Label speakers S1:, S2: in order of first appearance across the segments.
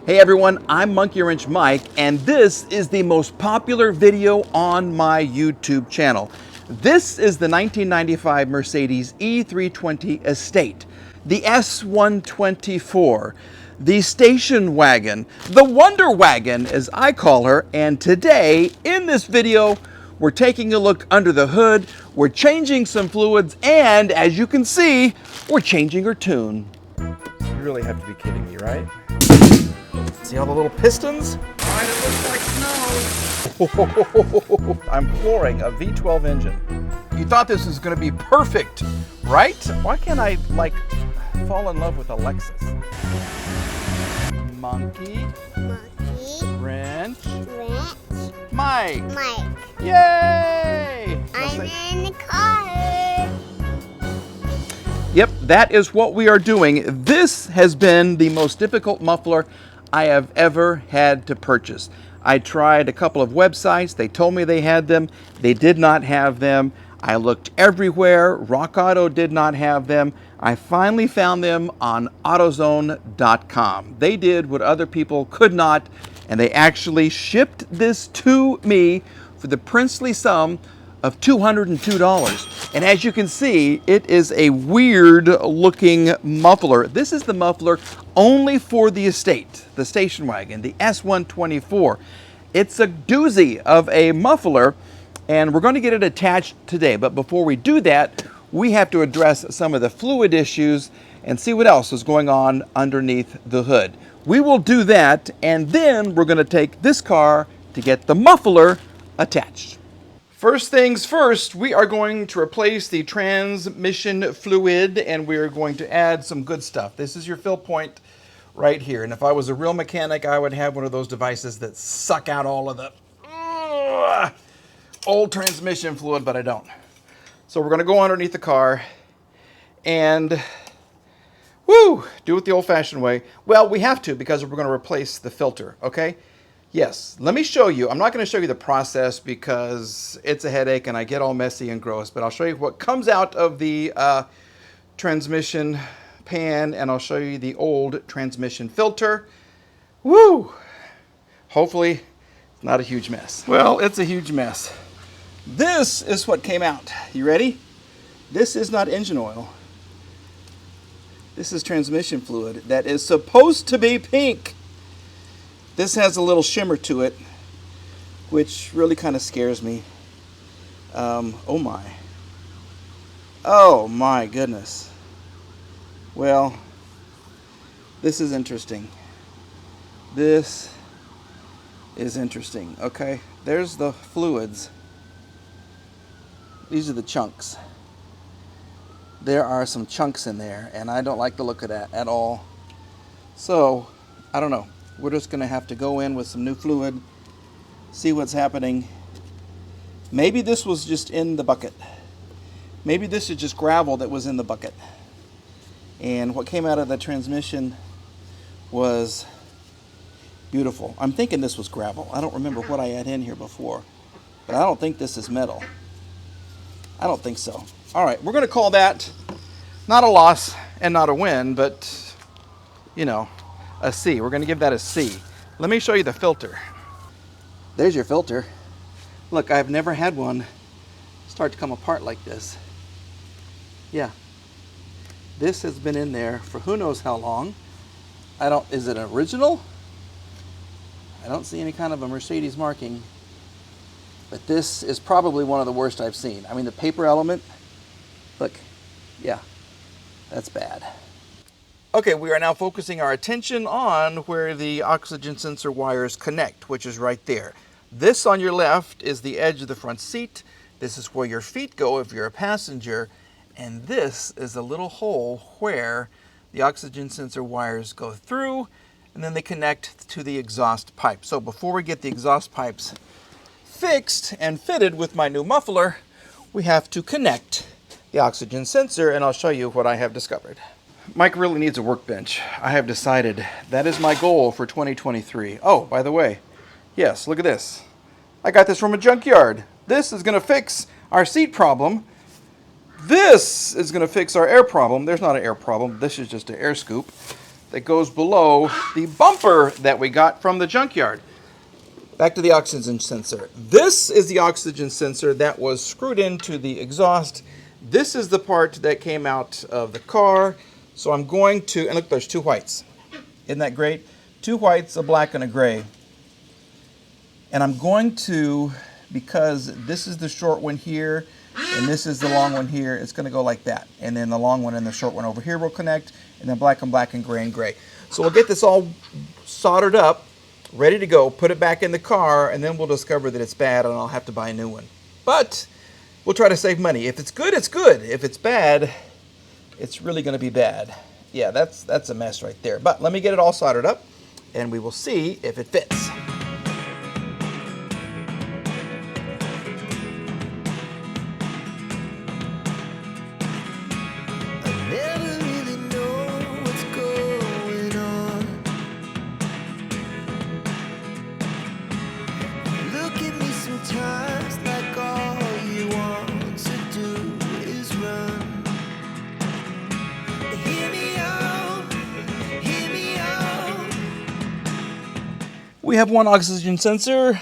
S1: Hey everyone, I'm Monkey Wrench Mike, and this is the most popular video on my YouTube channel. This is the 1995 Mercedes E320 Estate, the S124, the station wagon, the Wonder Wagon as I call her, and today in this video we're taking a look under the hood, we're changing some fluids, and as you can see, we're changing her tune.
S2: You really have to be kidding me, right? See all the little pistons?
S1: Right, it looks like snow.
S2: I'm flooring a V12 engine.
S1: You thought this was going to be perfect, right?
S2: Why can't I, like, fall in love with a Lexus?
S1: Monkey, wrench,
S3: Wrench,
S1: Mike.
S3: Mike.
S1: Yay!
S3: I'm in the car.
S1: Yep, that is what we are doing. This has been the most difficult muffler I have ever had to purchase. I tried a couple of websites. They told me they had them. They did not have them. I looked everywhere. Rock Auto did not have them. I finally found them on AutoZone.com. They did what other people could not, and they actually shipped this to me for the princely sum of $202. And as you can see, it is a weird looking muffler. This is the muffler only for the estate, the station wagon, the S124. It's a doozy of a muffler, and we're going to get it attached today. But before we do that, we have to address some of the fluid issues and see what else is going on underneath the hood. We will do that, and then we're going to take this car to get the muffler attached. First things first, we are going to replace the transmission fluid, and we are going to add some good stuff. This is your fill point right here. And if I was a real mechanic, I would have one of those devices that suck out all of the old transmission fluid, but I don't. So we're going to go underneath the car and do it the old-fashioned way. Well, we have to because we're going to replace the filter, okay? Yes, let me show you. I'm not going to show you the process because it's a headache and I get all messy and gross, but I'll show you what comes out of the transmission pan, and I'll show you the old transmission filter. Woo! Hopefully, it's not a huge mess. Well, it's a huge mess. This is what came out. You ready? This is not engine oil. This is transmission fluid that is supposed to be pink. This has a little shimmer to it, which really kind of scares me. Oh my goodness. Well, this is interesting. This is interesting. Okay, there's the fluids. These are the chunks. There are some chunks in there, and I don't like the look of that at all. So, I don't know. We're just going to have to go in with some new fluid, see what's happening. Maybe this was just in the bucket. Maybe this is just gravel that was in the bucket. And what came out of the transmission was beautiful. I'm thinking this was gravel. I don't remember what I had in here before, but I don't think this is metal. I don't think so. All right, we're going to call that not a loss and not a win, but, you know, a C. We're going to give that a C. Let me show you the filter. There's your filter. Look, I've never had one start to come apart like this. Yeah. This has been in there for who knows how long. Is it an original? I don't see any kind of a Mercedes marking. But this is probably one of the worst I've seen. I mean, the paper element, look, yeah, that's bad. Okay, we are now focusing our attention on where the oxygen sensor wires connect, which is right there. This on your left is the edge of the front seat. This is where your feet go if you're a passenger. And this is a little hole where the oxygen sensor wires go through, and then they connect to the exhaust pipe. So before we get the exhaust pipes fixed and fitted with my new muffler, we have to connect the oxygen sensor, and I'll show you what I have discovered. Mike really needs a workbench. I have decided that is my goal for 2023. Oh, by the way, yes, look at this. I got this from a junkyard. This is going to fix our seat problem. This is going to fix our air problem. There's not an air problem. This is just an air scoop. that goes below the bumper that we got from the junkyard. Back to the oxygen sensor. This is the oxygen sensor that was screwed into the exhaust. This is the part that came out of the car. So I'm going to, and look, there's two whites. Isn't that great? Two whites, a black and a gray. And I'm going to, because this is the short one here, and this is the long one here, it's going to go like that. And then the long one and the short one over here will connect, and then black and black and gray. So we'll get this all soldered up, ready to go, put it back in the car, and then we'll discover that it's bad and I'll have to buy a new one. But we'll try to save money. If it's good, it's good. If it's bad, it's really going to be bad. Yeah, that's a mess right there. But let me get it all soldered up, and we will see if it fits. We have one oxygen sensor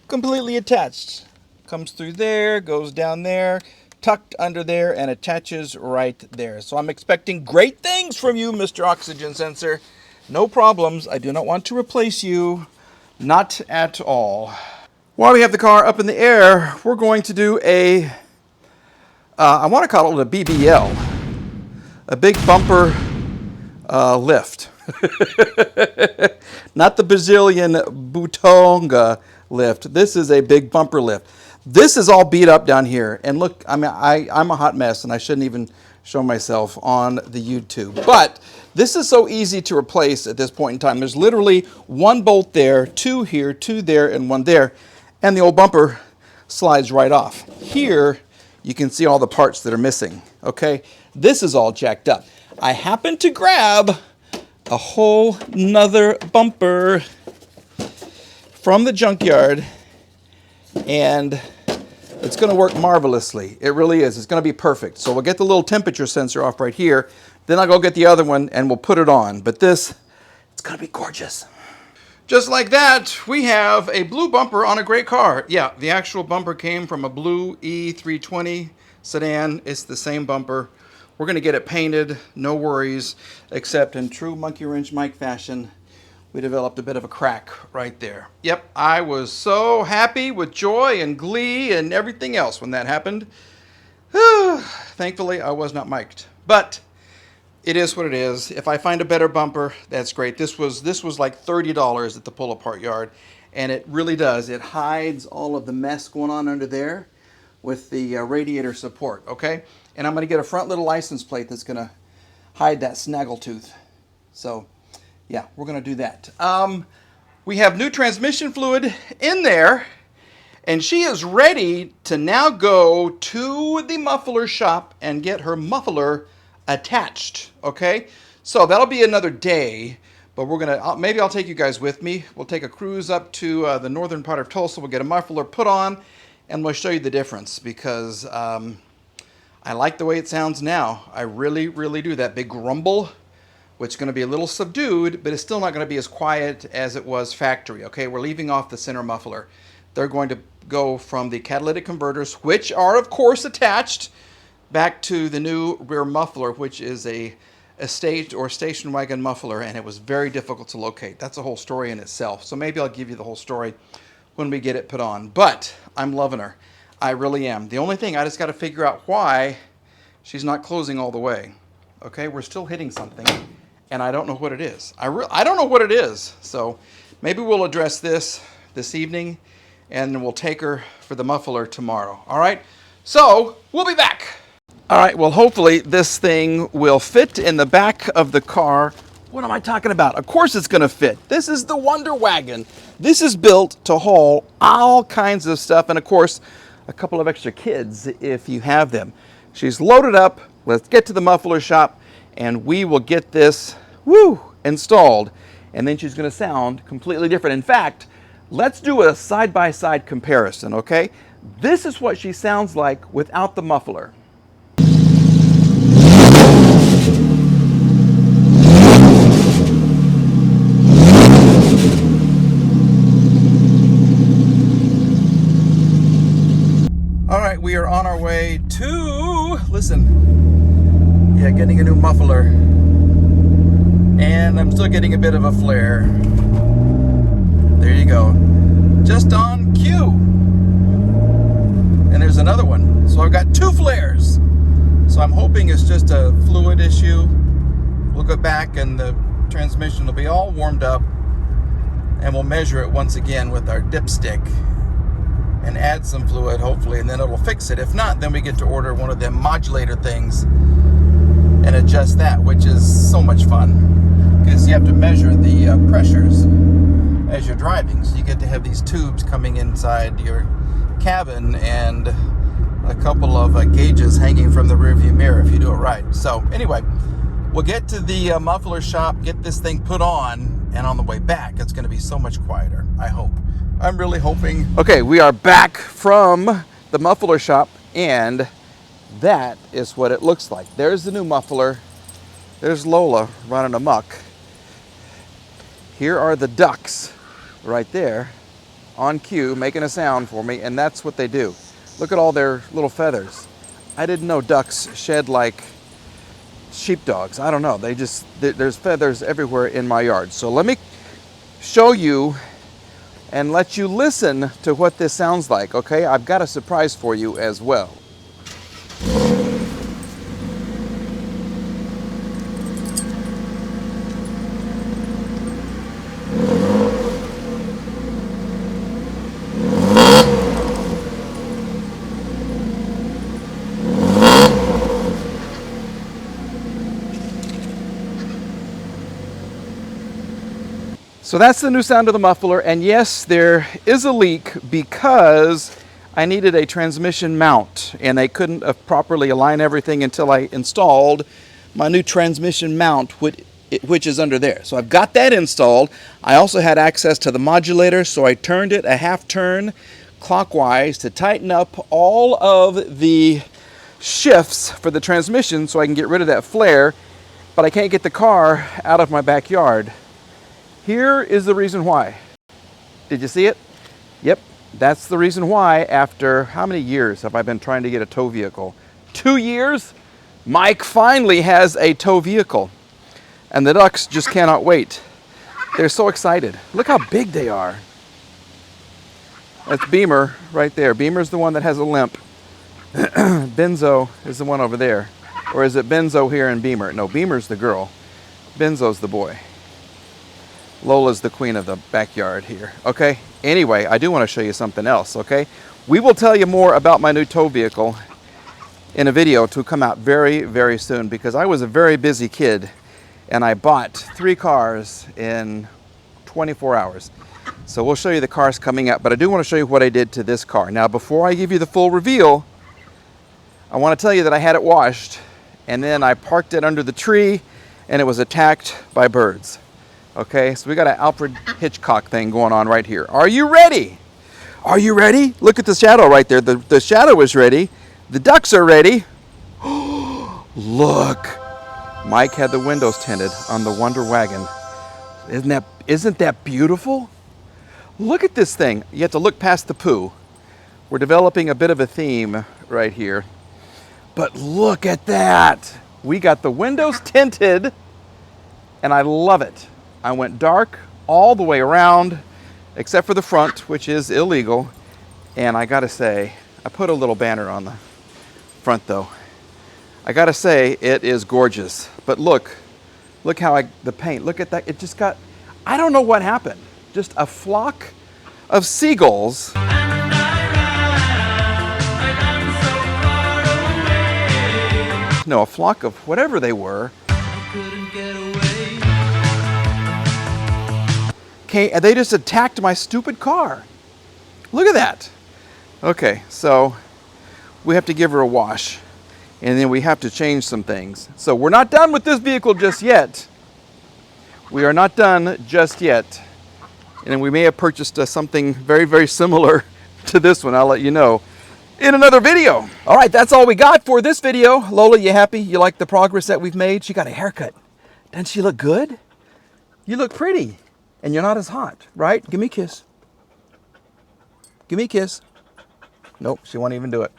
S1: completely attached. Comes through there, goes down there, tucked under there, and attaches right there. So I'm expecting great things from you, Mr. Oxygen Sensor. No problems. I do not want to replace you. Not at all. While we have the car up in the air, we're going to do I want to call it a BBL. A big bumper lift. Not the Brazilian Butonga lift. This is a big bumper lift. This is all beat up down here. And look, I mean, I'm a hot mess, and I shouldn't even show myself on the YouTube. But this is so easy to replace at this point in time. There's literally one bolt there, two here, two there, and one there. And the old bumper slides right off. Here, you can see all the parts that are missing. Okay? This is all jacked up. I happened to grab a whole nother bumper from the junkyard, and it's going to work marvelously. It really is. It's going to be perfect. So we'll get the little temperature sensor off right here. Then I'll go get the other one and we'll put it on. But this, it's going to be gorgeous. Just like that, we have a blue bumper on a gray car. Yeah, the actual bumper came from a blue E320 sedan. It's the same bumper. We're going to get it painted, no worries, except in true Monkey Wrench Mike fashion, we developed a bit of a crack right there. Yep, I was so happy with joy and glee and everything else when that happened. Thankfully, I was not mic'd. But it is what it is. If I find a better bumper, that's great. This was like $30 at the pull-apart yard, and it really does. It hides all of the mess going on under there with the radiator support, okay? And I'm going to get a front little license plate that's going to hide that snaggletooth. So, yeah, we're going to do that. We have new transmission fluid in there, and she is ready to now go to the muffler shop and get her muffler attached, okay? So that'll be another day, but we're going to, maybe I'll take you guys with me. We'll take a cruise up to the northern part of Tulsa. We'll get a muffler put on, and we'll show you the difference because I like the way it sounds now. I really, really do. That big grumble, which is going to be a little subdued, but it's still not going to be as quiet as it was factory. Okay, we're leaving off the center muffler. They're going to go from the catalytic converters, which are, of course, attached, back to the new rear muffler, which is a stage or station wagon muffler, and it was very difficult to locate. That's a whole story in itself. So maybe I'll give you the whole story when we get it put on. But I'm loving her. I really am. The only thing, I just got to figure out why she's not closing all the way. Okay, we're still hitting something, and I don't know what it is. I don't know what it is. So maybe we'll address this evening, and we'll take her for the muffler tomorrow. All right? So we'll be back. All right, well, hopefully this thing will fit in the back of the car. What am I talking about? Of course it's going to fit. This is the Wonder Wagon. This is built to haul all kinds of stuff, and of course, a couple of extra kids if you have them. She's loaded up. Let's get to the muffler shop, and we will get this installed, and then she's going to sound completely different. In fact, let's do a side-by-side comparison, okay? This is what she sounds like without the muffler. are on our way to, listen, yeah, getting a new muffler. And I'm still getting a bit of a flare. There you go. Just on cue. And there's another one. So I've got 2 flares. So I'm hoping it's just a fluid issue. We'll go back and the transmission will be all warmed up. And we'll measure it once again with our dipstick. And add some fluid, hopefully, and then it'll fix it. If not, then we get to order one of them modulator things and adjust that, which is so much fun. Because you have to measure the pressures as you're driving. So you get to have these tubes coming inside your cabin and a couple of gauges hanging from the rearview mirror if you do it right. So anyway, we'll get to the muffler shop, get this thing put on, and on the way back, it's going to be so much quieter, I hope. I'm really hoping. Okay, we are back from the muffler shop, and that is what it looks like. There's the new muffler. There's Lola running amok. Here are the ducks right there on cue, making a sound for me, and that's what they do. Look at all their little feathers. I didn't know ducks shed like sheepdogs. I don't know. There's feathers everywhere in my yard. So let me show you and let you listen to what this sounds like, okay? I've got a surprise for you as well. So that's the new sound of the muffler, and yes, there is a leak because I needed a transmission mount, and they couldn't properly align everything until I installed my new transmission mount, which is under there. So I've got that installed. I also had access to the modulator, so I turned it a half turn clockwise to tighten up all of the shifts for the transmission so I can get rid of that flare, but I can't get the car out of my backyard. Here is the reason why. Did you see it? Yep, that's the reason why. After how many years have I been trying to get a tow vehicle? 2 years? Mike finally has a tow vehicle. And the ducks just cannot wait. They're so excited. Look how big they are. That's Beamer right there. Beamer's the one that has a limp. Benzo is the one over there. Or is it Benzo here and Beamer? No, Beamer's the girl. Benzo's the boy. Lola's the queen of the backyard here, okay? Anyway, I do want to show you something else, okay? We will tell you more about my new tow vehicle in a video to come out very, very soon because I was a very busy kid and I bought 3 cars in 24 hours. So we'll show you the cars coming up, but I do want to show you what I did to this car. Now, before I give you the full reveal, I want to tell you that I had it washed and then I parked it under the tree and it was attacked by birds. Okay, so we got an Alfred Hitchcock thing going on right here. Are you ready? Are you ready? Look at the shadow right there. The shadow is ready. The ducks are ready. Look. Mike had the windows tinted on the Wonder Wagon. Isn't that beautiful? Look at this thing. You have to look past the poo. We're developing a bit of a theme right here. But look at that. We got the windows tinted, and I love it. I went dark all the way around, except for the front, which is illegal. And I gotta say, I put a little banner on the front though. I gotta say, it is gorgeous. But look how the paint, look at that. It just got, I don't know what happened. Just a flock of seagulls. No, a flock of whatever they were. Okay, they just attacked my stupid car. Look at that. Okay, so we have to give her a wash. And then we have to change some things. So we're not done with this vehicle just yet. We are not done just yet. And we may have purchased something very, very similar to this one. I'll let you know in another video. All right, that's all we got for this video. Lola, you happy? You like the progress that we've made? She got a haircut. Doesn't she look good? You look pretty. And you're not as hot, right? Give me a kiss. Give me a kiss. Nope, she won't even do it.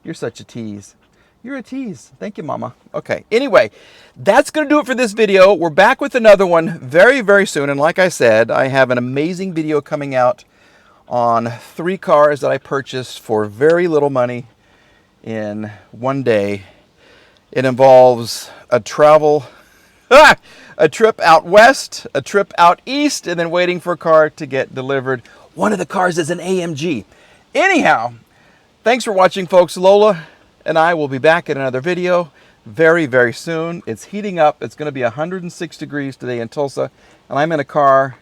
S1: You're such a tease. You're a tease. Thank you, Mama. Okay. Anyway, that's going to do it for this video. We're back with another one very, very soon. And like I said, I have an amazing video coming out on 3 cars that I purchased for very little money in one day. It involves a trip out west, a trip out east, and then waiting for a car to get delivered. One of the cars is an AMG. Anyhow, thanks for watching, folks. Lola and I will be back in another video very, very soon. It's heating up. It's going to be 106 degrees today in Tulsa, and I'm in a car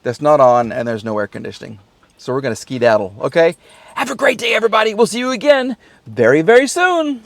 S1: that's not on and there's no air conditioning. So we're going to skedaddle, okay? Have a great day, everybody. We'll see you again very, very soon.